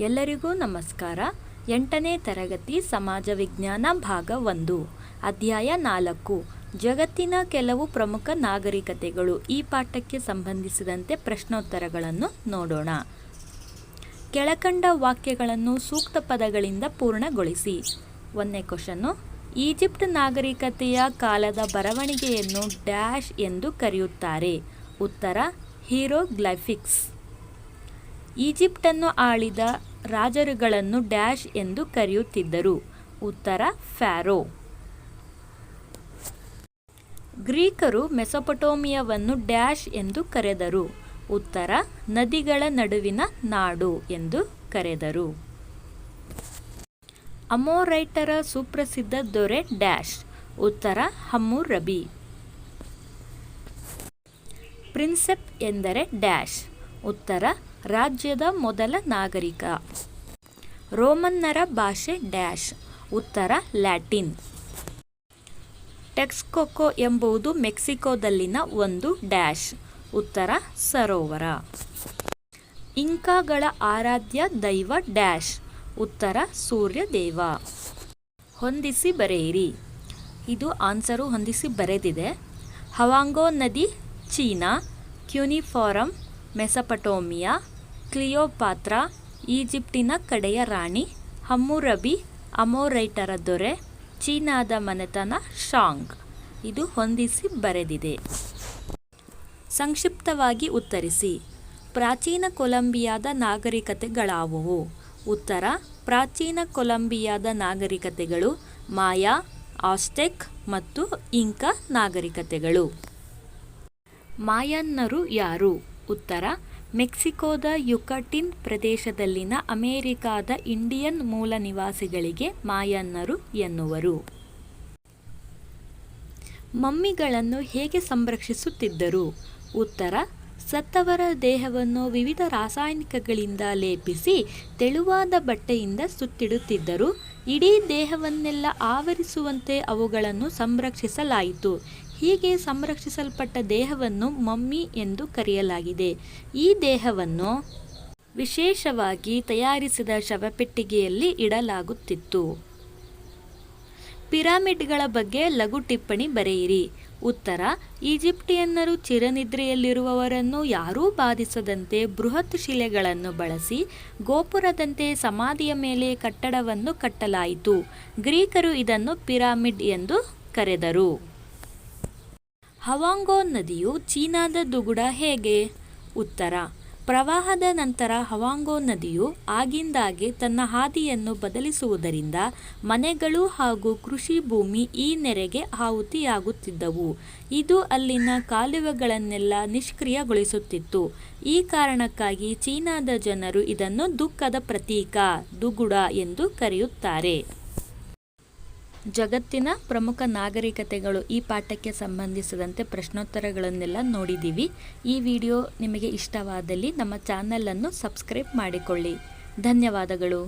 ಎಲ್ಲರಿಗೂ ನಮಸ್ಕಾರ. 8ನೇ ತರಗತಿ ಸಮಾಜ ವಿಜ್ಞಾನ ಭಾಗ 1 ಅಧ್ಯಾಯ 4 ಜಗತ್ತಿನ ಕೆಲವು ಪ್ರಮುಖ ನಾಗರಿಕತೆಗಳು. ಈ ಪಾಠಕ್ಕೆ ಸಂಬಂಧಿಸಿದಂತೆ ಪ್ರಶ್ನೋತ್ತರಗಳನ್ನು ನೋಡೋಣ. ಕೆಳಕಂಡ ವಾಕ್ಯಗಳನ್ನು ಸೂಕ್ತ ಪದಗಳಿಂದ ಪೂರ್ಣಗೊಳಿಸಿ. 1ನೇ ಕ್ವಶನ್ನು, ಈಜಿಪ್ಟ್ ನಾಗರಿಕತೆಯ ಕಾಲದ ಬರವಣಿಗೆಯನ್ನು ಡ್ಯಾಶ್ ಎಂದು ಕರೆಯುತ್ತಾರೆ. ಉತ್ತರ ಹೀರೋಗ್ಲೈಫಿಕ್ಸ್. ಈಜಿಪ್ಟನ್ನು ಆಳಿದ ರಾಜರುಗಳನ್ನು ಡ್ಯಾಶ್ ಎಂದು ಕರೆಯುತ್ತಿದ್ದರು. ಉತ್ತರ ಫ್ಯಾರೋ. ಗ್ರೀಕರು ಮೆಸೊಪೊಟೇಮಿಯಾವನ್ನು ಡ್ಯಾಶ್ ಎಂದು ಕರೆದರು. ಉತ್ತರ ನದಿಗಳ ನಡುವಿನ ನಾಡು ಎಂದು ಕರೆದರು. ಅಮೋರೈಟರ ಸುಪ್ರಸಿದ್ಧ ದೊರೆ ಡ್ಯಾಶ್. ಉತ್ತರ ಹಮ್ಮುರಬಿ. ಪ್ರಿನ್ಸೆಪ್ ಎಂದರೆ ಡ್ಯಾಶ್. ಉತ್ತರ ರಾಜ್ಯದ ಮೊದಲ ನಾಗರಿಕ. ರೋಮನ್ನರ ಭಾಷೆ ಡ್ಯಾಶ್. ಉತ್ತರ ಲ್ಯಾಟಿನ್. ಟೆಕ್ಸಕೊಕೊ ಎಂಬುದು ಮೆಕ್ಸಿಕೋದಲ್ಲಿನ ಒಂದು ಡ್ಯಾಶ್. ಉತ್ತರ ಸರೋವರ. ಇಂಕಾಗಳ ಆರಾಧ್ಯ ದೈವ ಡ್ಯಾಶ್. ಉತ್ತರ ಸೂರ್ಯದೇವ. ಹೊಂದಿಸಿ ಬರೆಯಿರಿ. ಇದು ಆನ್ಸರು ಹೊಂದಿಸಿ ಬರೆದಿದೆ. ಹವಾಂಗೋ ನದಿ ಚೀನಾ, ಕ್ಯೂನಿಫಾರಂ ಮೆಸೊಪೊಟೇಮಿಯಾ, ಕ್ಲಿಯೋಪಾತ್ರಾ ಈಜಿಪ್ಟಿನ ಕಡೆಯ ರಾಣಿ, ಹಮ್ಮುರಬಿ ಅಮೋರೈಟರ ದೊರೆ, ಚೀನಾದ ಮನೆತನ ಶಾಂಗ್. ಇದು ಹೊಂದಿಸಿ ಬರೆದಿದೆ. ಸಂಕ್ಷಿಪ್ತವಾಗಿ ಉತ್ತರಿಸಿ. ಪ್ರಾಚೀನ ಕೊಲಂಬಿಯಾದ ನಾಗರಿಕತೆಗಳಾವುವು? ಉತ್ತರ ಪ್ರಾಚೀನ ಕೊಲಂಬಿಯಾದ ನಾಗರಿಕತೆಗಳು ಮಾಯಾ, ಆಸ್ಟೆಕ್ ಮತ್ತು ಇಂಕಾ ನಾಗರಿಕತೆಗಳು. ಮಾಯನ್ನರು ಯಾರು? ಉತ್ತರ ಮೆಕ್ಸಿಕೋದ ಯುಕಟಿನ್ ಪ್ರದೇಶದಲ್ಲಿನ ಅಮೆರಿಕಾದ ಇಂಡಿಯನ್ ಮೂಲ ನಿವಾಸಿಗಳಿಗೆ ಮಾಯನ್ನರು ಎನ್ನುವರು. ಮಮ್ಮಿಗಳನ್ನು ಹೇಗೆ ಸಂರಕ್ಷಿಸುತ್ತಿದ್ದರು? ಉತ್ತರ ಸತ್ತವರ ದೇಹವನ್ನು ವಿವಿಧ ರಾಸಾಯನಿಕಗಳಿಂದ ಲೇಪಿಸಿ ತೆಳುವಾದ ಬಟ್ಟೆಯಿಂದ ಸುತ್ತಿಡುತ್ತಿದ್ದರು. ಇಡೀ ದೇಹವನ್ನೆಲ್ಲ ಆವರಿಸುವಂತೆ ಅವುಗಳನ್ನು ಸಂರಕ್ಷಿಸಲಾಯಿತು. ಹೀಗೆ ಸಂರಕ್ಷಿಸಲ್ಪಟ್ಟ ದೇಹವನ್ನು ಮಮ್ಮಿ ಎಂದು ಕರೆಯಲಾಗಿದೆ. ಈ ದೇಹವನ್ನು ವಿಶೇಷವಾಗಿ ತಯಾರಿಸಿದ ಶವಪೆಟ್ಟಿಗೆಯಲ್ಲಿ ಇಡಲಾಗುತ್ತಿತ್ತು. ಪಿರಮಿಡ್ಗಳ ಬಗ್ಗೆ ಲಘು ಟಿಪ್ಪಣಿ ಬರೆಯಿರಿ. ಉತ್ತರ ಈಜಿಪ್ಟಿಯನ್ನರು ಚಿರನಿದ್ರೆಯಲ್ಲಿರುವವರನ್ನು ಯಾರೂ ಬಾಧಿಸದಂತೆ ಬೃಹತ್ ಶಿಲೆಗಳನ್ನು ಬಳಸಿ ಗೋಪುರದಂತೆ ಸಮಾಧಿಯ ಮೇಲೆ ಕಟ್ಟಡವನ್ನು ಕಟ್ಟಲಾಯಿತು. ಗ್ರೀಕರು ಇದನ್ನು ಪಿರಮಿಡ್ ಎಂದು ಕರೆದರು. ಹವಾಂಗೋ ನದಿಯು ಚೀನಾದ ದುಗುಡ ಹೇಗೆ? ಉತ್ತರ ಪ್ರವಾಹದ ನಂತರ ಹವಾಂಗೋ ನದಿಯು ಆಗಿಂದಾಗೆ ತನ್ನ ಹಾದಿಯನ್ನು ಬದಲಿಸುವುದರಿಂದ ಮನೆಗಳು ಹಾಗೂ ಕೃಷಿ ಭೂಮಿ ಈ ನೆರೆಗೆ ಆಹುತಿಯಾಗುತ್ತಿದ್ದವು. ಇದು ಅಲ್ಲಿನ ಕಾಲುವೆಗಳನ್ನೆಲ್ಲ ನಿಷ್ಕ್ರಿಯಗೊಳಿಸುತ್ತಿತ್ತು. ಈ ಕಾರಣಕ್ಕಾಗಿ ಚೀನಾದ ಜನರು ಇದನ್ನು ದುಃಖದ ಪ್ರತೀಕ ದುಗುಡ ಎಂದು ಕರೆಯುತ್ತಾರೆ. ಜಗತ್ತಿನ ಪ್ರಮುಖ ನಾಗರಿಕತೆಗಳು. ಈ ಪಾಠಕ್ಕೆ ಸಂಬಂಧಿಸಿದಂತೆ ಪ್ರಶ್ನೋತ್ತರಗಳನ್ನೆಲ್ಲ ನೋಡಿದ್ದೀವಿ. ಈ ವಿಡಿಯೋ ನಿಮಗೆ ಇಷ್ಟವಾದಲ್ಲಿ ನಮ್ಮ ಚಾನಲನ್ನು ಸಬ್ಸ್ಕ್ರೈಬ್ ಮಾಡಿಕೊಳ್ಳಿ. ಧನ್ಯವಾದಗಳು.